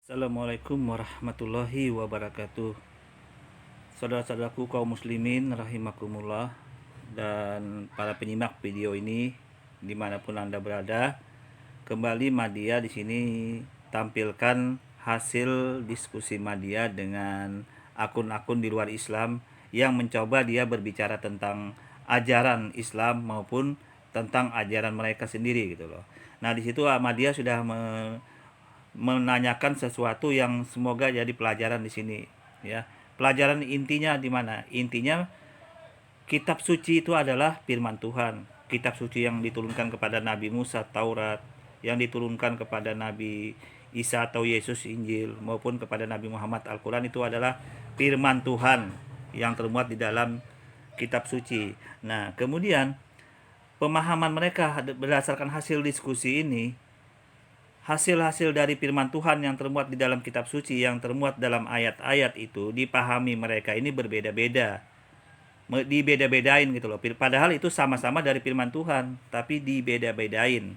Assalamualaikum warahmatullahi wabarakatuh. Saudara-saudaraku kaum muslimin rahimakumullah dan para penyimak video ini dimanapun Anda berada. Kembali Madia di sini tampilkan hasil diskusi Madia dengan akun-akun di luar Islam yang mencoba dia berbicara tentang ajaran Islam maupun tentang ajaran mereka sendiri gitu loh. Nah, di situ Ahmadiyah sudah menanyakan sesuatu yang semoga jadi pelajaran di sini ya. Pelajaran intinya di mana? Intinya kitab suci itu adalah firman Tuhan. Kitab suci yang diturunkan kepada Nabi Musa Taurat, yang diturunkan kepada Nabi Isa atau Yesus Injil maupun kepada Nabi Muhammad Al-Quran itu adalah firman Tuhan yang termuat di dalam kitab suci. Nah, kemudian pemahaman mereka berdasarkan hasil diskusi ini, hasil-hasil dari firman Tuhan yang termuat di dalam kitab suci, yang termuat dalam ayat-ayat itu dipahami mereka ini berbeda-beda. Dibeda-bedain gitu loh. Padahal itu sama-sama dari firman Tuhan, tapi dibeda-bedain.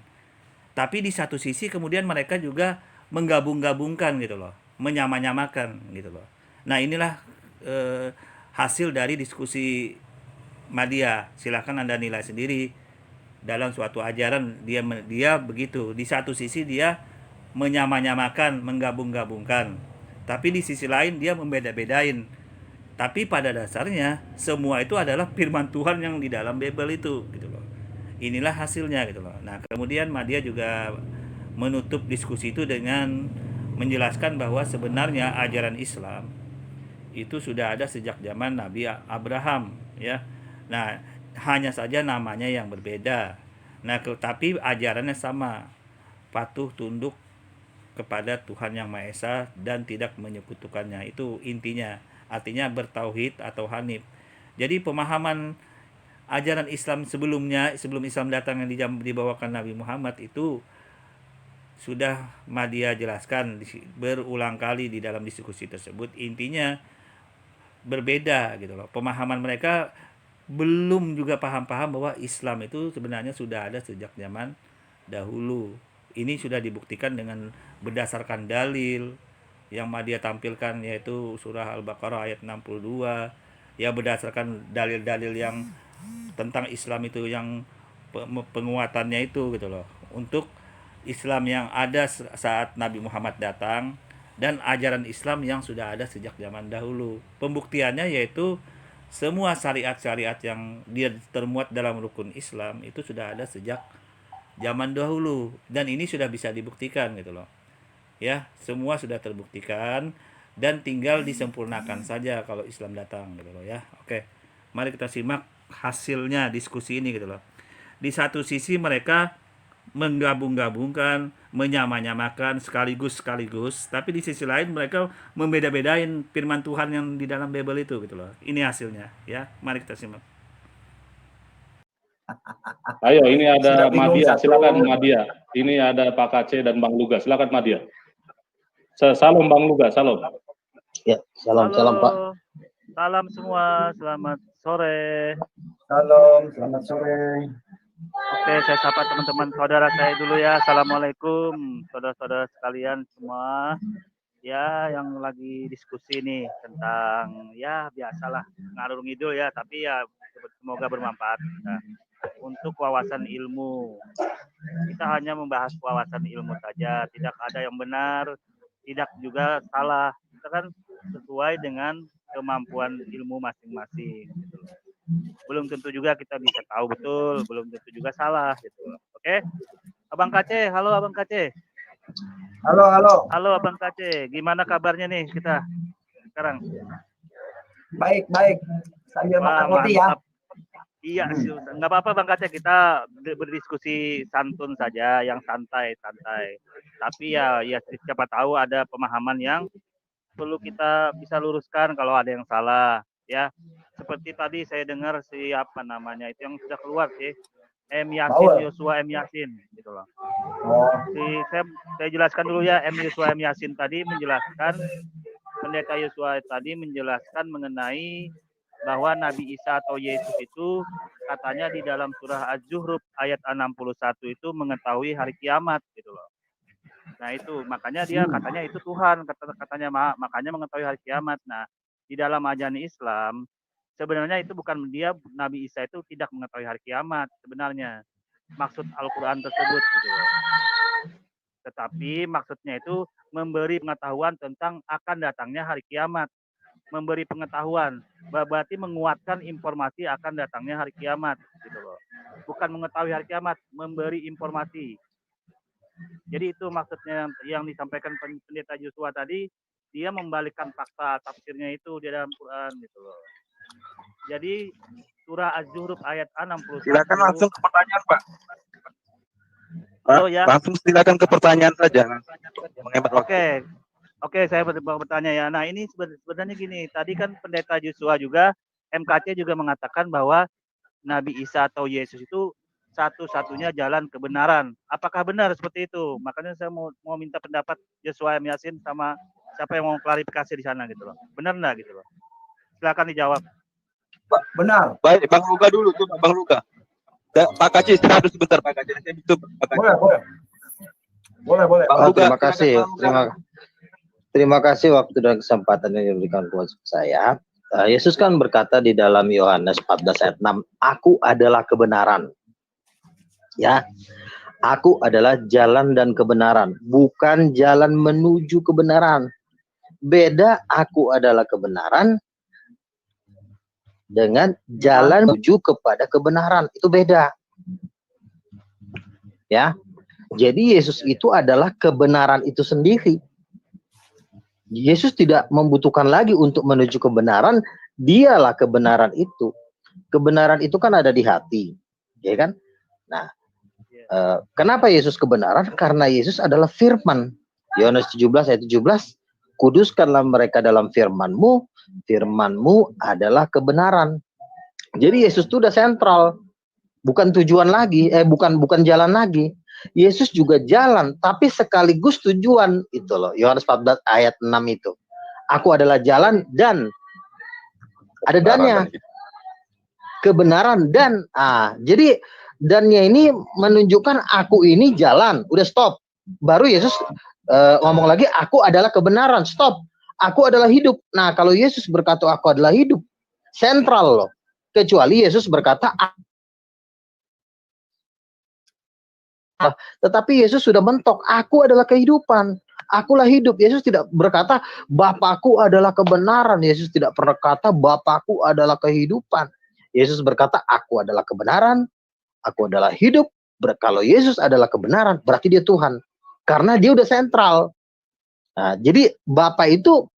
Tapi di satu sisi kemudian mereka juga menggabung-gabungkan gitu loh, menyama-nyamakan gitu loh. Nah, inilah eh, hasil dari diskusi Madia. Silahkan Anda nilai sendiri. Dalam suatu ajaran dia begitu. Di satu sisi dia menyama-nyamakan, menggabung-gabungkan. Tapi di sisi lain dia membeda-bedain. Tapi pada dasarnya semua itu adalah firman Tuhan yang di dalam Bible itu gitu loh. Inilah hasilnya gitu loh. Nah, kemudian Madia juga menutup diskusi itu dengan menjelaskan bahwa sebenarnya ajaran Islam itu sudah ada sejak zaman Nabi Abraham ya. Nah, hanya saja namanya yang berbeda. Nah, tapi ajarannya sama. Patuh tunduk kepada Tuhan Yang Maha Esa dan tidak menyekutukannya. Itu intinya. Artinya bertauhid atau hanif. Jadi pemahaman ajaran Islam sebelumnya, sebelum Islam datang yang dibawakan Nabi Muhammad itu sudah Madia jelaskan berulang kali di dalam diskusi tersebut. Intinya berbeda gitu loh. Pemahaman mereka belum juga paham-paham bahwa Islam itu sebenarnya sudah ada sejak zaman dahulu. Ini sudah dibuktikan dengan berdasarkan dalil yang Madia tampilkan, yaitu surah Al-Baqarah ayat 62, ya, berdasarkan dalil-dalil yang tentang Islam itu yang penguatannya itu gitu loh. Untuk Islam yang ada saat Nabi Muhammad datang dan ajaran Islam yang sudah ada sejak zaman dahulu. Pembuktiannya yaitu semua syariat-syariat yang dia termuat dalam rukun Islam itu sudah ada sejak zaman dahulu dan ini sudah bisa dibuktikan gitu loh. Ya, semua sudah terbuktikan dan tinggal disempurnakan saja kalau Islam datang gitu loh ya. Oke. Mari kita simak hasilnya diskusi ini gitu loh. Di satu sisi mereka menggabung-gabungkan, menyama-nyamakan sekaligus, tapi di sisi lain mereka membeda-bedain firman Tuhan yang di dalam Bible itu gitu loh. Ini hasilnya ya. Mari kita simak. Ayo, ini Sudah ada bingung Madia, satu. silakan Madia. Ini ada Pak Kace dan Bang Luga, silakan Madia. Salam Bang Luga, salam. Ya, salam Pak. Salam semua, selamat sore. Salam, selamat sore. Oke, saya sapa teman-teman saudara saya dulu ya. Assalamualaikum saudara-saudara sekalian semua. Ya, yang lagi diskusi nih tentang ya biasalah ngalur ngidul ya, tapi ya semoga bermanfaat kita untuk wawasan ilmu. Kita hanya membahas wawasan ilmu saja, tidak ada yang benar, tidak juga salah. Kita kan sesuai dengan kemampuan ilmu masing-masing gitu loh. Belum tentu juga kita bisa tahu betul, belum tentu juga salah gitu loh. Oke. Abang Kace, halo Abang Kace. Halo. Halo Abang Kace, gimana kabarnya nih kita sekarang? Baik. Sambil makan roti ya. Iya, nggak apa-apa Bang Kace, kita berdiskusi santun saja, yang santai-santai. Tapi ya siapa tahu ada pemahaman yang perlu kita bisa luruskan kalau ada yang salah ya. Seperti tadi saya dengar siapa namanya itu yang sudah keluar sih, Yosua M Yasin gitu loh. Saya jelaskan dulu ya. Yosua M Yasin tadi menjelaskan, pendeta Yosua tadi menjelaskan mengenai bahwa Nabi Isa atau Yesus itu katanya di dalam surah Az-Zuhruf ayat 61 itu mengetahui hari kiamat gitu loh. Nah itu makanya dia katanya itu Tuhan, katanya makanya mengetahui hari kiamat. Nah di dalam ajaran Islam sebenarnya itu bukan dia, Nabi Isa itu tidak mengetahui hari kiamat sebenarnya maksud Al-Quran tersebut gitu loh. Tetapi maksudnya itu memberi pengetahuan tentang akan datangnya hari kiamat, memberi pengetahuan, berarti menguatkan informasi akan datangnya hari kiamat gitu loh. Bukan mengetahui hari kiamat, memberi informasi. Jadi itu maksudnya yang disampaikan pendeta Joshua tadi, dia membalikkan fakta tafsirnya itu di dalam Quran gitu loh. Jadi surah Az-Zukhruf ayat 61. Silakan langsung ke pertanyaan, Pak. Oh ya. Langsung silakan ke pertanyaan saja. Menghemat waktu. Oke, saya bertanya ya. Nah ini sebenarnya gini, tadi kan pendeta Joshua juga, MKC juga mengatakan bahwa Nabi Isa atau Yesus itu satu-satunya jalan kebenaran. Apakah benar seperti itu? Makanya saya mau minta pendapat Joshua M. Yasin sama siapa yang mau klarifikasi di sana gitu loh. Benar nggak gitu loh? Silakan dijawab. Benar. Baik, Bang Luka dulu tuh, Bang Luka. Pak Kaci istirahat dulu sebentar, Pak Kaci. Boleh. Bang Luka, Terima kasih. Terima kasih waktu dan kesempatan yang diberikan kepada saya. Yesus kan berkata di dalam Yohanes 14 ayat 6, aku adalah kebenaran. Ya, aku adalah jalan dan kebenaran, bukan jalan menuju kebenaran. Beda aku adalah kebenaran dengan jalan menuju kepada kebenaran, itu beda. Ya. Jadi Yesus itu adalah kebenaran itu sendiri. Yesus tidak membutuhkan lagi untuk menuju kebenaran, dialah kebenaran itu. Kebenaran itu kan ada di hati, ya kan? Nah, kenapa Yesus kebenaran? Karena Yesus adalah firman. Yohanes 17 ayat 17, kuduskanlah mereka dalam firman-Mu, firman-Mu adalah kebenaran. Jadi Yesus itu udah sentral, bukan tujuan lagi, bukan jalan lagi. Yesus juga jalan, tapi sekaligus tujuan itu loh. Yohanes 14 ayat 6 itu. Aku adalah jalan dan ada dannya. Kebenaran dan jadi dannya ini menunjukkan aku ini jalan. Udah stop. Baru Yesus ngomong lagi, aku adalah kebenaran. Stop. Aku adalah hidup. Nah, kalau Yesus berkata aku adalah hidup, sentral loh. Kecuali Yesus berkata tetapi Yesus sudah mentok, aku adalah kehidupan, akulah hidup. Yesus tidak berkata Bapakku adalah kebenaran. Yesus tidak pernah kata Bapakku adalah kehidupan. Yesus berkata aku adalah kebenaran, aku adalah hidup. Kalau Yesus adalah kebenaran, berarti dia Tuhan, karena dia udah sentral. Nah, jadi Bapa itu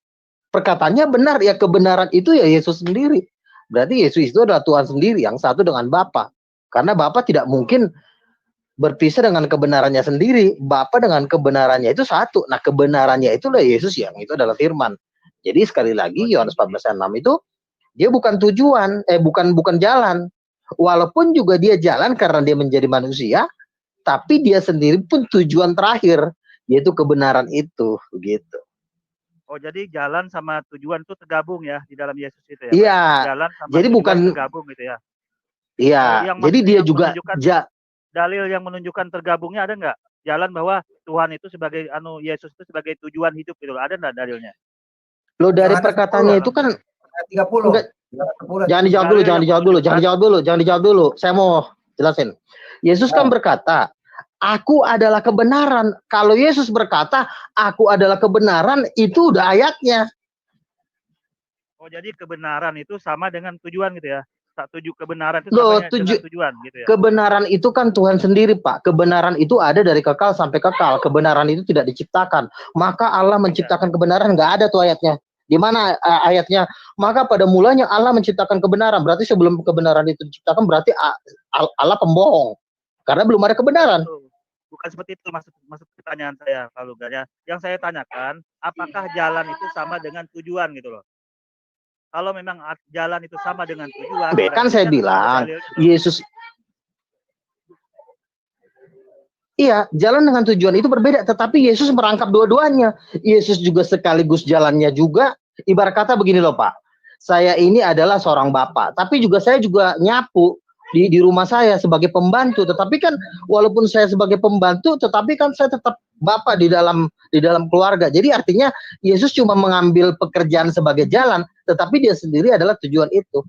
perkataannya benar, ya kebenaran itu ya Yesus sendiri. Berarti Yesus itu adalah Tuhan sendiri yang satu dengan Bapa, karena Bapa tidak mungkin berpisah dengan kebenarannya sendiri. Bapa dengan kebenarannya itu satu. Nah, kebenarannya itulah Yesus yang itu adalah firman. Jadi sekali lagi Yohanes 14 ayat 6 itu dia bukan tujuan, bukan jalan. Walaupun juga dia jalan karena dia menjadi manusia, tapi dia sendiri pun tujuan terakhir, yaitu kebenaran itu, begitu. Oh, jadi jalan sama tujuan itu tergabung ya di dalam Yesus itu ya? Iya. Jalan sama jadi tujuan bukan tergabung gitu ya? Iya. Jadi dia juga dalil yang menunjukkan tergabungnya ada nggak? Jalan bahwa Tuhan itu sebagai Yesus itu sebagai tujuan hidup gitu. Ada nggak dalilnya? Lo dari perkataannya itu kan 30. Enggak, jangan dijawab dulu. Saya mau jelasin. Yesus kan berkata, aku adalah kebenaran. Kalau Yesus berkata, aku adalah kebenaran, itu udah ayatnya. Oh, jadi kebenaran itu sama dengan tujuan gitu ya? Kebenaran itu Loh, sama dengan tujuan gitu ya? Kebenaran itu kan Tuhan sendiri, Pak. Kebenaran itu ada dari kekal sampai kekal. Kebenaran itu tidak diciptakan. Maka Allah menciptakan kebenaran. Nggak ada tuh ayatnya. Di mana ayatnya? Maka pada mulanya Allah menciptakan kebenaran. Berarti sebelum kebenaran itu diciptakan, berarti Allah pembohong. Karena belum ada kebenaran. Bukan seperti itu maksud pertanyaan saya, Pak Luga ya. Yang saya tanyakan, apakah jalan itu sama dengan tujuan gitu loh? Kalau memang jalan itu sama dengan tujuan, kan saya bilang Yesus, iya, jalan dengan tujuan itu berbeda, tetapi Yesus merangkap dua-duanya. Yesus juga sekaligus jalannya juga. Ibarat kata begini loh, Pak, saya ini adalah seorang bapak, tapi juga saya juga nyapu. di rumah saya sebagai pembantu. Tetapi kan walaupun saya sebagai pembantu, tetapi kan saya tetap Bapa di dalam keluarga. Jadi artinya Yesus cuma mengambil pekerjaan sebagai jalan, tetapi dia sendiri adalah tujuan itu.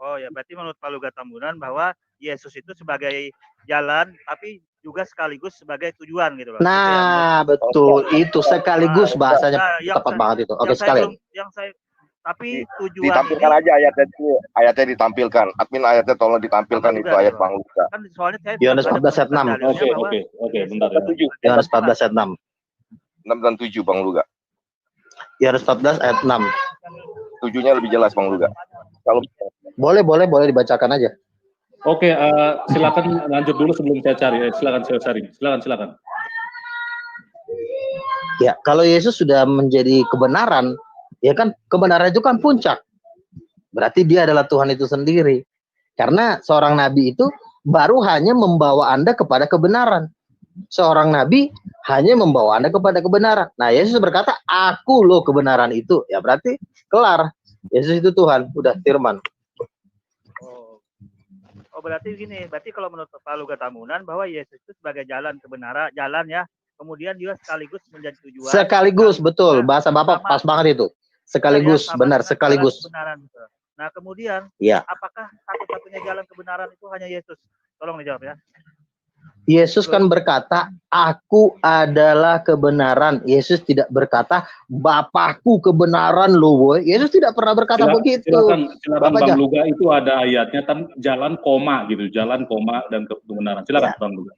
Oh ya, berarti menurut Pak Luga Tambunan bahwa Yesus itu sebagai jalan, tapi juga sekaligus sebagai tujuan gitu loh. Nah, betul. Itu sekaligus bahasanya tepat banget itu. Oke, sekalian. Tapi tujuan ditampilkan ini, aja ayatnya ditampilkan. Admin ayatnya tolong ditampilkan itu ayat Bang Luka. kan soalnya saya Yohanes 14 ayat 6. Oke, bentar ya. Yohanes 14 ayat 6. 6 dan 7 Bang Luka. Yohanes 14 ayat 6. 7-nya lebih jelas Bang Luka. Kalau Boleh dibacakan aja. Oke, silakan lanjut dulu sebelum saya cari. Silakan saya cari. Silakan. Ya, kalau Yesus sudah menjadi kebenaran, ya kan kebenaran itu kan puncak. Berarti dia adalah Tuhan itu sendiri. Karena seorang nabi itu baru hanya membawa Anda kepada kebenaran. Seorang nabi hanya membawa Anda kepada kebenaran. Nah, Yesus berkata, aku loh kebenaran itu. Ya berarti kelar. Yesus itu Tuhan, udah firman. Oh, berarti gini, berarti kalau menurut Pak Luga Tambunan bahwa Yesus itu sebagai jalan kebenaran, jalan ya, kemudian juga sekaligus menjadi tujuan. Sekaligus, betul. Bahasa Bapak pas banget itu. Sekaligus, benar, sekaligus. Kebenaran. Nah, kemudian, ya, apakah satu-satunya jalan kebenaran itu hanya Yesus? Tolong dijawab ya. Yesus kan berkata, aku adalah kebenaran. Yesus tidak berkata, Bapakku kebenaran loh, boy. Yesus tidak pernah berkata begitu. Silakan Bang Luga, itu ada ayatnya kan jalan koma gitu, jalan koma dan kebenaran. Silakan Bang Luga.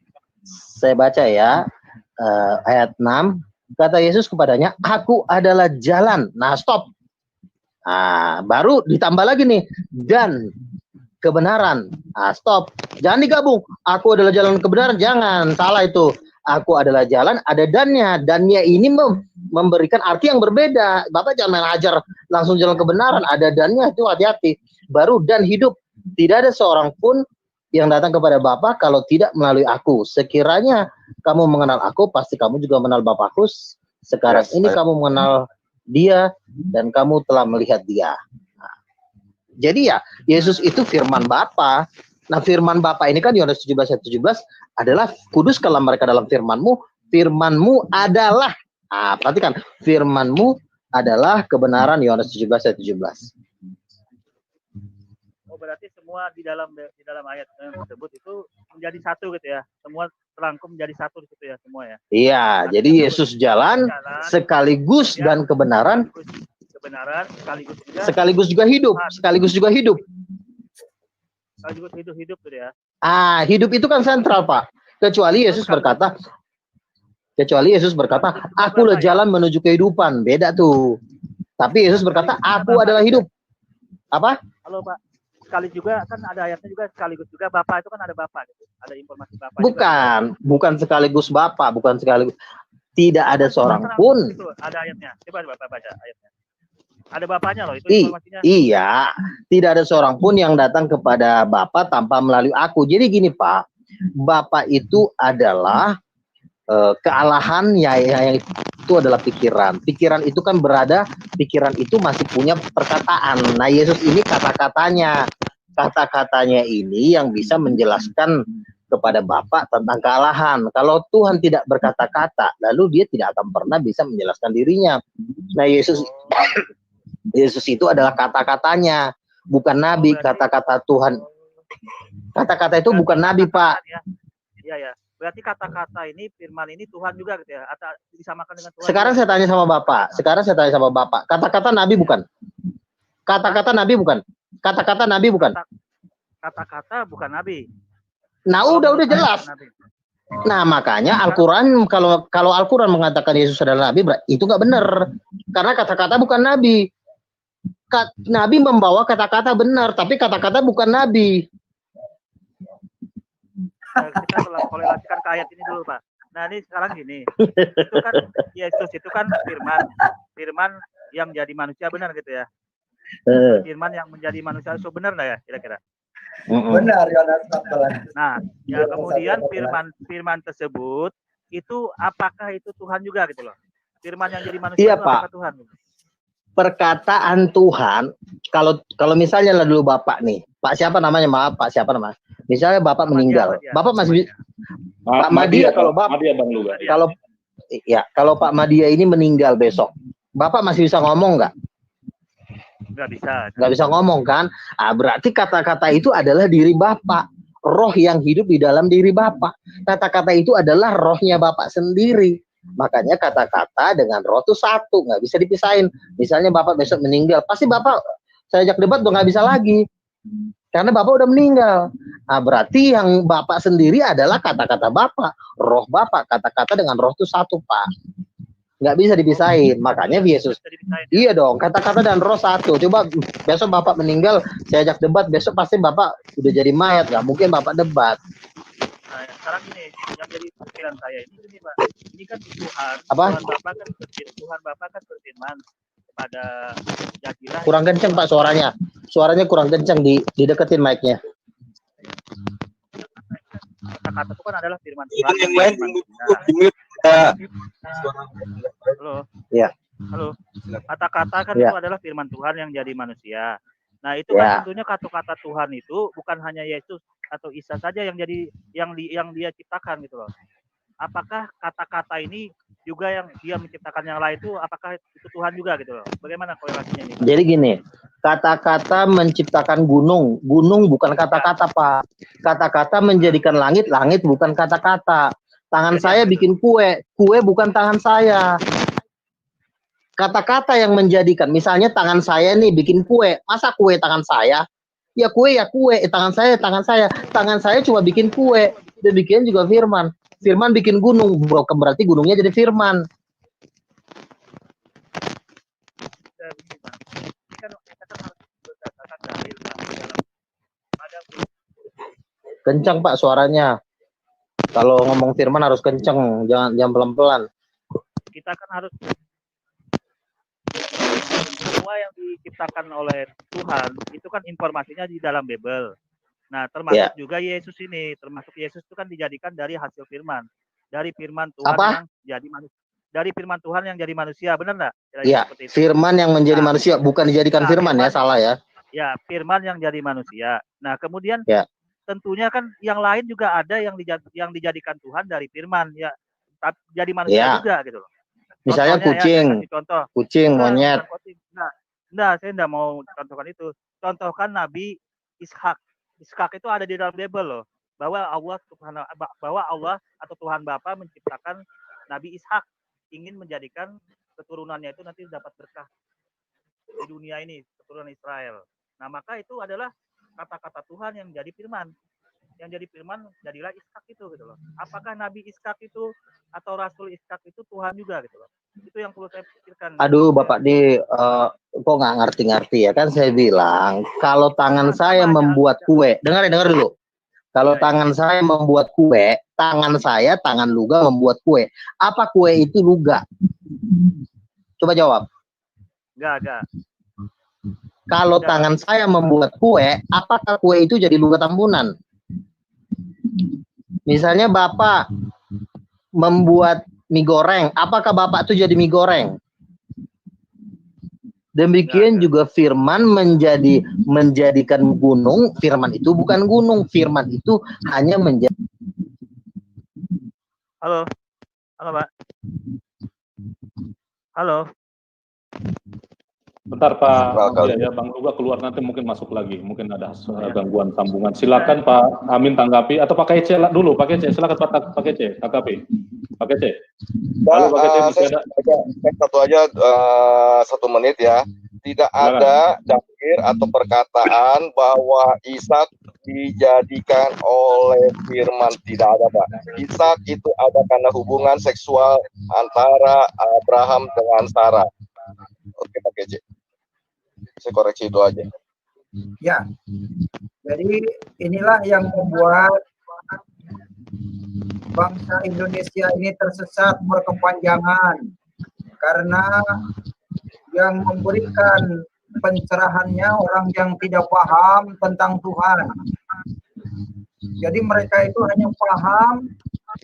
Saya baca ya, ayat 6. Kata Yesus kepadanya, aku adalah jalan. Nah, stop. Nah, baru ditambah lagi nih, dan kebenaran. Nah, stop. Jangan digabung. Aku adalah jalan kebenaran. Jangan. Salah itu. Aku adalah jalan, ada dannya. Dannya ini memberikan arti yang berbeda. Bapak jangan main ajar langsung jalan kebenaran. Ada dannya, itu hati-hati. Baru dan hidup. Tidak ada seorang pun yang datang kepada Bapa kalau tidak melalui aku. Sekiranya kamu mengenal aku, pasti kamu juga mengenal Bapakku. Sekarang ini kamu mengenal dia dan kamu telah melihat dia. Nah, jadi ya, Yesus itu firman Bapa. Nah, firman Bapa ini kan Yohanes 17 ayat 17 adalah kuduskanlah mereka dalam firman-Mu. Firman-Mu adalah, nah, perhatikan, firman-Mu adalah kebenaran. Yohanes 17 ayat 17. Oh, berarti semua di dalam ayat tersebut itu menjadi satu gitu ya. Semua terangkum menjadi satu di situ ya semua ya. Iya, jadi Yesus jalan sekaligus dan kebenaran, sekaligus juga hidup, sekaligus hidup gitu ya. Hidup itu kan sentral, Pak. Kecuali Yesus berkata, akulah jalan menuju kehidupan. Beda tuh. Tapi Yesus berkata, aku adalah hidup. Apa? Halo, Pak. Sekali juga kan ada ayatnya juga sekaligus juga Bapak itu kan ada Bapak gitu. Ada informasi Bapak. Bukan sekaligus Bapak, bukan sekaligus. Tidak ada seorang pun. Itu ada ayatnya. Coba Bapak baca ayatnya. Ada Bapaknya loh itu informasinya. Iya, tidak ada seorang pun yang datang kepada Bapa tanpa melalui aku. Jadi gini, Pak. Bapa itu adalah kealahan yang itu adalah pikiran. Pikiran itu kan pikiran itu masih punya perkataan. Nah, Yesus ini kata-katanya ini yang bisa menjelaskan kepada Bapa tentang kealahan. Kalau Tuhan tidak berkata-kata, lalu dia tidak akan pernah bisa menjelaskan dirinya. Nah, Yesus itu adalah kata-katanya, bukan nabi. Kata-kata Tuhan. Kata-kata itu bukan nabi, Pak. Iya ya. Berarti kata-kata ini, firman ini Tuhan juga gitu ya? Atau disamakan dengan Tuhan? Sekarang saya tanya sama Bapak. Kata-kata nabi bukan? Kata-kata nabi bukan? Kata-kata nabi bukan? Kata-kata bukan nabi. Nah, udah jelas. Nah, makanya Al-Quran, kalau Al-Quran mengatakan Yesus adalah nabi, itu nggak benar. Karena kata-kata bukan nabi. Nabi membawa kata-kata benar, tapi kata-kata bukan nabi. Kita korelasikan ke ayat ini dulu, Pak. Nah, ini sekarang gini. Itu kan Yesus itu kan firman yang jadi manusia benar gitu ya. Firman yang menjadi manusia itu benar enggak ya kira-kira? Benar, Yohanes 14. Nah, ya kemudian firman tersebut itu apakah itu Tuhan juga gitu loh. Firman yang jadi manusia iya, itu Pak. apakah Tuhan? Perkataan Tuhan, kalau misalnya lah dulu Bapak nih, Pak siapa namanya? Maaf, Pak siapa namanya? Misalnya Bapak meninggal, Bapak masih Pak Madia, kalau Bapak Madia Bang Luga. kalau Pak Madia ini meninggal besok, Bapak masih bisa ngomong nggak? Nggak bisa ngomong kan? Berarti kata-kata itu adalah diri Bapak, roh yang hidup di dalam diri Bapak. Kata-kata itu adalah rohnya Bapak sendiri. Makanya kata-kata dengan roh itu satu, nggak bisa dipisahin. Misalnya Bapak besok meninggal, pasti Bapak saya ajak debat udah nggak bisa lagi, karena Bapak udah meninggal. Berarti yang Bapak sendiri adalah kata-kata Bapak, roh Bapak. Kata-kata dengan roh itu satu, Pak. Nggak bisa dipisahin. Makanya Yesus, iya dong, kata-kata dan roh satu. Coba besok Bapak meninggal, saya ajak debat, besok pasti Bapak udah jadi mayat. Nggak mungkin Bapak debat. Nah, sekarang ini yang jadi pikiran saya ini Pak, ini kan Tuhan, Tuhan Bapak kan berfirman kepada jadilah. Kurang kenceng Pak suaranya. Suaranya kurang kenceng, dideketin mic-nya. Kata-kata itu kan adalah firman Tuhan. Yang lain Halo. Ya. Halo. Kata-kata kan Ya. itu adalah firman Tuhan yang jadi manusia. Nah, itu kan tentunya kata-kata Tuhan itu bukan hanya Yesus atau Isa saja yang jadi yang dia ciptakan gitu loh. Apakah kata-kata ini juga yang dia menciptakan yang lain itu, apakah itu Tuhan juga gitu loh? Bagaimana korelasinya ini? Jadi gini, kata-kata menciptakan gunung, gunung bukan kata-kata Pak. Kata-kata menjadikan langit, langit bukan kata-kata. Tangan saya bikin kue, kue bukan tangan saya. Kata-kata yang menjadikan, misalnya tangan saya nih bikin kue, masa kue tangan saya? Ya kue, tangan saya cuma bikin kue, demikian juga firman. Firman bikin gunung, berarti gunungnya jadi firman. Kencang Pak suaranya. Kalau ngomong firman harus kencang, jangan pelan-pelan. Kita kan harus semua yang diciptakan oleh Tuhan itu kan informasinya di dalam Bible. Nah, termasuk juga Yesus ini, termasuk Yesus itu kan dijadikan dari hasil firman, dari firman Tuhan yang jadi manusia, dari firman Tuhan yang jadi manusia, benar nggak? Iya, firman yang menjadi manusia, bukan dijadikan firman ya, salah ya. Ya, firman yang jadi manusia. Nah, kemudian tentunya kan yang lain juga ada yang dijadikan Tuhan dari firman, ya, jadi manusia juga gitu loh. Misalnya kucing, kucing, monyet. Nah, saya enggak mau contohkan itu. Contohkan Nabi Ishak. Ishak itu ada di dalam Bible loh. Bahwa Allah atau Tuhan Bapa menciptakan Nabi Ishak, ingin menjadikan keturunannya itu nanti dapat berkah di dunia ini, keturunan Israel. Nah, maka itu adalah kata-kata Tuhan yang jadi firman. Yang jadi firman jadilah Ishak itu gitu loh. Apakah Nabi Ishak itu atau Rasul Ishak itu Tuhan juga gitu loh. Itu yang perlu saya pikirkan. Aduh Bapak kok nggak ngerti-ngerti ya, kan saya bilang kalau tangan saya membuat kue, dengar dulu. Kalau tangan saya membuat kue, tangan Luga membuat kue. Apa kue itu Luga? Coba jawab. Enggak. Kalau tangan saya membuat kue, apakah kue itu jadi Luga Tambunan? Misalnya Bapak membuat mie goreng, apakah Bapak itu jadi mie goreng? Demikian juga firman menjadikan gunung, firman itu bukan gunung, firman itu hanya menjadi. Halo Pak. Halo. Bentar Pak, ya Bang Luga keluar nanti mungkin masuk lagi, mungkin ada gangguan sambungan. Silakan Pak Amin tanggapi atau Pak Ece dulu, Pak Ece, silakan Pak Ece tanggapi. Pak Ece. Saya satu aja 1 menit ya. Tidak ada dalil atau perkataan bahwa Ishak dijadikan oleh firman, tidak ada Pak. Ishak itu ada karena hubungan seksual antara Abraham dengan Sarah. Oke Pak Ece. Saya koreksi itu aja. Ya, jadi inilah yang membuat bangsa Indonesia ini tersesat berkepanjangan, karena yang memberikan pencerahannya orang yang tidak paham tentang Tuhan. Jadi mereka itu hanya paham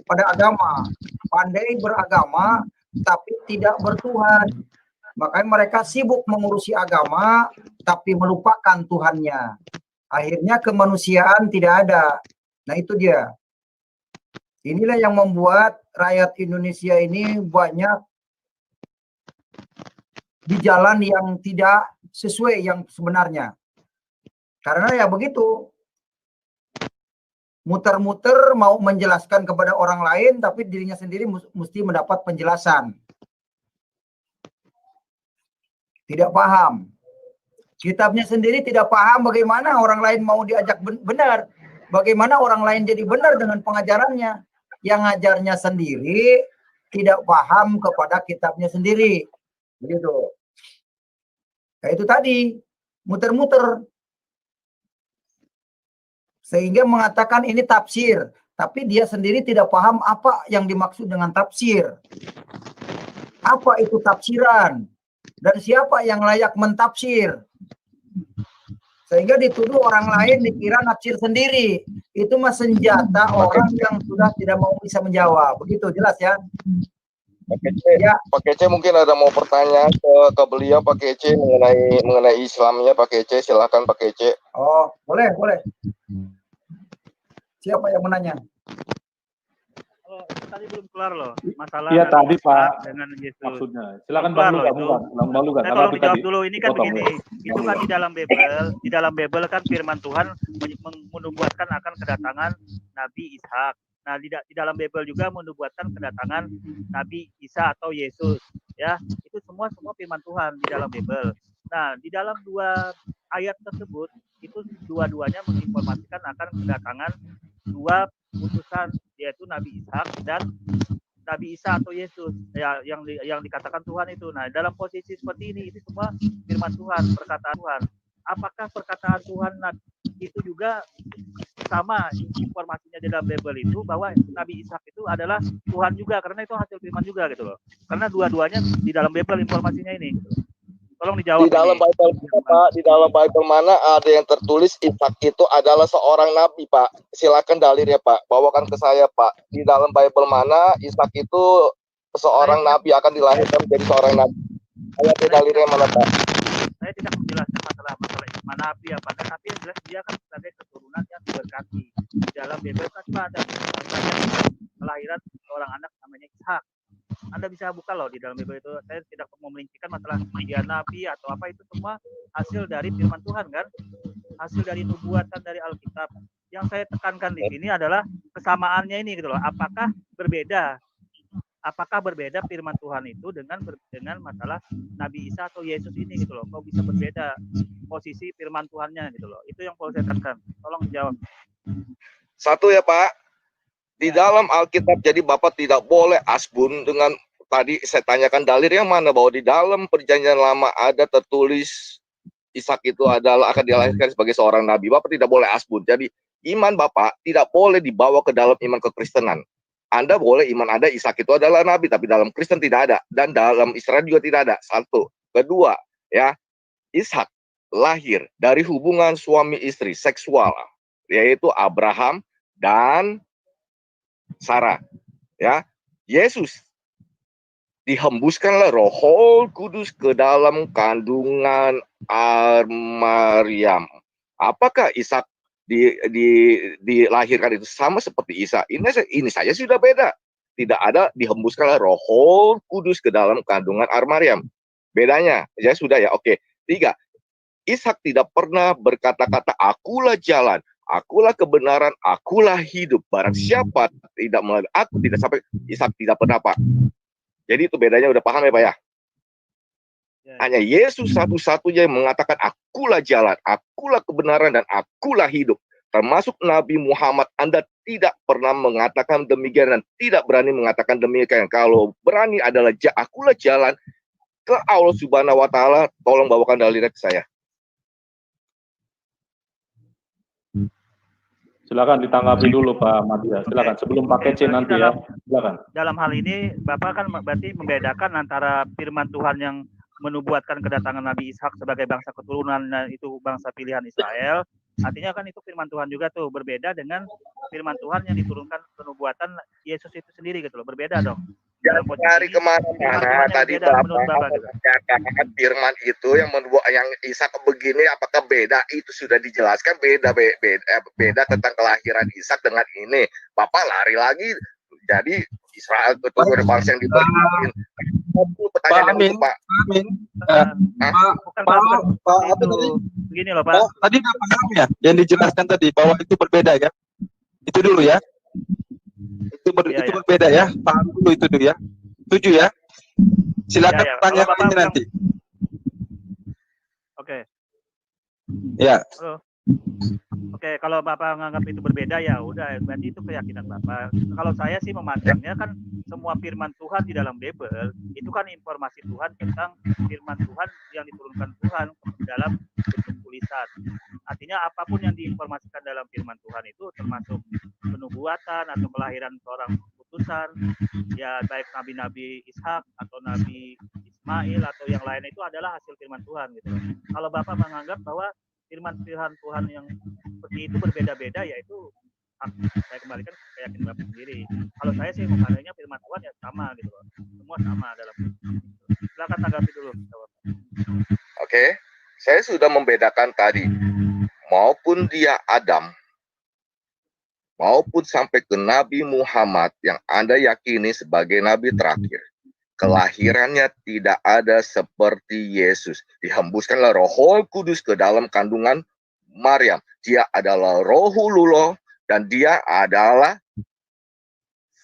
pada agama, pandai beragama, tapi tidak bertuhan. Makanya mereka sibuk mengurusi agama, tapi melupakan Tuhannya. Akhirnya kemanusiaan tidak ada. Nah itu dia. Inilah yang membuat rakyat Indonesia ini banyak di jalan yang tidak sesuai yang sebenarnya. Karena ya begitu. Muter-muter mau menjelaskan kepada orang lain, tapi dirinya sendiri mesti mendapat penjelasan. Tidak paham. Kitabnya sendiri tidak paham bagaimana orang lain mau diajak benar. Bagaimana orang lain jadi benar dengan pengajarannya. Yang ngajarnya sendiri tidak paham kepada kitabnya sendiri. Begitu. Kayak itu tadi, muter-muter. Sehingga mengatakan ini tafsir, tapi dia sendiri tidak paham apa yang dimaksud dengan tafsir. Apa itu tafsiran? Dan siapa yang layak mentafsir? Sehingga dituduh orang lain dikira nafsir sendiri. Itu mah senjata orang yang sudah tidak mau bisa menjawab. Begitu jelas ya? Pak Kece, Ya. Pak Kece mungkin ada mau pertanyaan ke beliau Pak Kece mengenai Islamnya Pak Kece, silakan Pak Kece. Oh, boleh, boleh. Siapa yang menanya? Oh, itu tadi belum kelar loh masalah Iya, Nabi tadi, Ishak Pak, dengan Yesus. Maksudnya. Silakan Kelar Bang loh Luka, itu. Bang Luka. Saya Kalau tolong aku dijawab tadi dulu. Ini kan potong, begini, ya. itu kan di dalam Bible kan firman Tuhan menubuatkan akan kedatangan Nabi Ishak. Nah, di dalam Bible juga menubuatkan kedatangan Nabi Isa atau Yesus. Ya, itu semua firman Tuhan di dalam Bible. Nah, di dalam dua ayat tersebut itu dua-duanya menginformasikan akan kedatangan dua utusan, yaitu Nabi Ishak dan Nabi Isa atau Yesus ya, yang dikatakan Tuhan itu. Nah, dalam posisi seperti ini itu semua firman Tuhan, perkataan Tuhan. Apakah perkataan Tuhan itu juga sama informasinya di dalam Bible itu bahwa Nabi Ishak itu adalah Tuhan juga, karena itu hasil firman juga gitu loh. Karena dua-duanya di dalam Bible informasinya ini. Tolong dijawab. Di dalam Bible Pak, di dalam Bible mana ada yang tertulis Ishak itu adalah seorang nabi, Pak? Silakan dalilnya, Pak. Bawakan ke saya, Pak. Di dalam Bible mana Ishak itu seorang nabi akan dilahirkan menjadi seorang nabi? Ayat dalilnya mana, Pak? Saya tidak menjelaskan masalah mana nabi apa, tapi yang jelas dia kan sebagai keturunan yang diberkati. Di dalam Bible kan ada kelahiran seorang anak namanya Ishak. Anda bisa buka loh di dalam Bible itu. Saya tidak mau merincikan masalah dia nabi atau apa, itu semua hasil dari firman Tuhan kan, hasil dari nubuatan dari Alkitab. Yang saya tekankan di sini adalah kesamaannya ini gitu loh. Apakah berbeda firman Tuhan itu dengan masalah Nabi Isa atau Yesus ini gitu loh. Kok bisa berbeda posisi firman Tuhannya gitu loh. Itu yang perlu saya tekankan. Tolong dijawab. Satu ya, Pak. Di dalam Alkitab, jadi Bapak tidak boleh asbun dengan tadi saya tanyakan dalil yang mana bahwa di dalam Perjanjian Lama ada tertulis Ishak itu adalah akan dilahirkan sebagai seorang nabi. Bapak tidak boleh asbun. Jadi iman Bapak tidak boleh dibawa ke dalam iman kekristenan. Anda boleh iman Anda Ishak itu adalah nabi, tapi dalam Kristen tidak ada, dan dalam Israel juga tidak ada. Satu. Kedua, ya, Ishak lahir dari hubungan suami istri seksual, yaitu Abraham dan Sarah, ya. Yesus dihembuskanlah Roh Kudus ke dalam kandungan Maryam. Apakah Ishak dilahirkan itu sama seperti Isa? Ini saja sudah beda. Tidak ada dihembuskanlah Roh Kudus ke dalam kandungan Maryam. Bedanya, ya sudah ya, oke. 3. Ishak tidak pernah berkata-kata akulah jalan, akulah kebenaran, akulah hidup. Barang siapa tidak melalui aku, tidak sampai. Ishak tidak pernah, Pak. Jadi itu bedanya, udah paham ya, Pak ya? Hanya Yesus satu-satunya yang mengatakan akulah jalan, akulah kebenaran, dan akulah hidup. Termasuk Nabi Muhammad, Anda tidak pernah mengatakan demikian dan tidak berani mengatakan demikian. Kalau berani adalah akulah jalan ke Allah Subhanahu wa Ta'ala. Tolong bawakan dalilnya ke saya. Silakan ditanggapi dulu Pak Madya. Silakan sebelum Pak Kece nanti ya. Silakan. Dalam hal ini Bapak kan berarti membedakan antara firman Tuhan yang menubuatkan kedatangan Nabi Ishak sebagai bangsa keturunan itu bangsa pilihan Israel. Artinya kan itu firman Tuhan juga tuh, berbeda dengan firman Tuhan yang diturunkan penubuatan Yesus itu sendiri gitu loh. Berbeda dong. dalam Jadi posisi lari ini kemana-mana firman Tuhan yang tadi berbeda Bapak menurut Bapak gitu. mengatakan firman itu yang membuat yang Ishak begini apakah beda, itu sudah dijelaskan beda tentang kelahiran Ishak dengan ini. Bapak lari lagi jadi Israel keturunan bangsa yang diberkatin. Pertanyaan yang Amin. itu Pak. Amin. Bukan Pak, bukan Pak, seperti apa itu. tadi? Begini loh Pak. Oh, tadi udah paham ya yang dijelaskan tadi bahwa itu berbeda ya. Itu dulu ya. Itu Iya, itu ya. berbeda ya. Paham dulu itu dulu ya. Setuju ya? Silakan Ya, ya. tanya Kalau Bapak ini bilang, nanti. oke. Ya. Halo. Oke, kalau Bapak menganggap itu berbeda ya udah, berarti itu keyakinan Bapak. Kalau saya sih memandangnya kan semua firman Tuhan di dalam Bible itu kan informasi Tuhan tentang firman Tuhan yang diturunkan Tuhan dalam bentuk tulisan. Artinya apapun yang diinformasikan dalam firman Tuhan itu termasuk penubuatan atau kelahiran seorang utusan, ya baik nabi-nabi Ishak atau nabi Ismail atau yang lain itu adalah hasil firman Tuhan gitu. Kalau Bapak menganggap bahwa firman Tuhan yang seperti itu berbeda-beda, yaitu saya kembalikan ke keyakinan Bapak sendiri. Kalau saya sih memandangnya firman Tuhan ya sama gitu loh. Semua sama dalam. Silakan tanggapi dulu. Oke, saya sudah membedakan tadi. Maupun dia Adam, maupun sampai ke Nabi Muhammad yang Anda yakini sebagai Nabi terakhir. Kelahirannya tidak ada seperti Yesus. Dihembuskanlah Roh Kudus ke dalam kandungan Maryam. Dia adalah Rohulullah dan dia adalah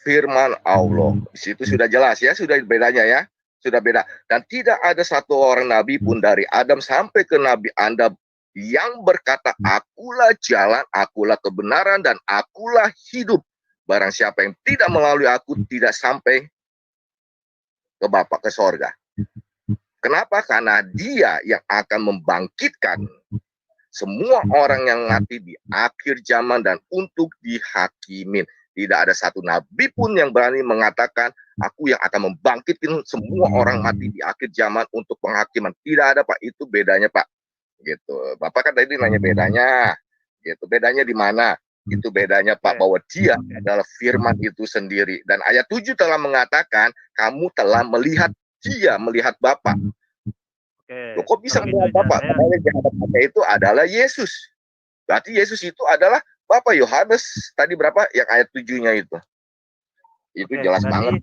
firman Allah. Di situ sudah jelas ya, sudah bedanya ya. Sudah beda. Dan tidak ada satu orang nabi pun dari Adam sampai ke Nabi Anda yang berkata, akulah jalan, akulah kebenaran, dan akulah hidup. Barang siapa yang tidak melalui aku tidak sampai ke Bapa, ke sorga. Kenapa? Karena dia yang akan membangkitkan semua orang yang mati di akhir zaman dan untuk dihakimin. Tidak ada satu nabi pun yang berani mengatakan, aku yang akan membangkitkan semua orang mati di akhir zaman untuk penghakiman. Tidak ada Pak, itu bedanya Pak. Gitu. Bapak kan tadi nanya bedanya. Gitu. Bedanya di mana? Itu bedanya Pak, bahwa dia adalah firman itu sendiri. Dan ayat 7 telah mengatakan, kamu telah melihat dia, melihat Bapa. Loh, kok bisa melihat Bapa? Karena yang dihadap Bapa itu adalah Yesus. Berarti Yesus itu adalah Bapa. Yohanes tadi berapa? Yang ayat 7-nya itu. Itu jelas banget.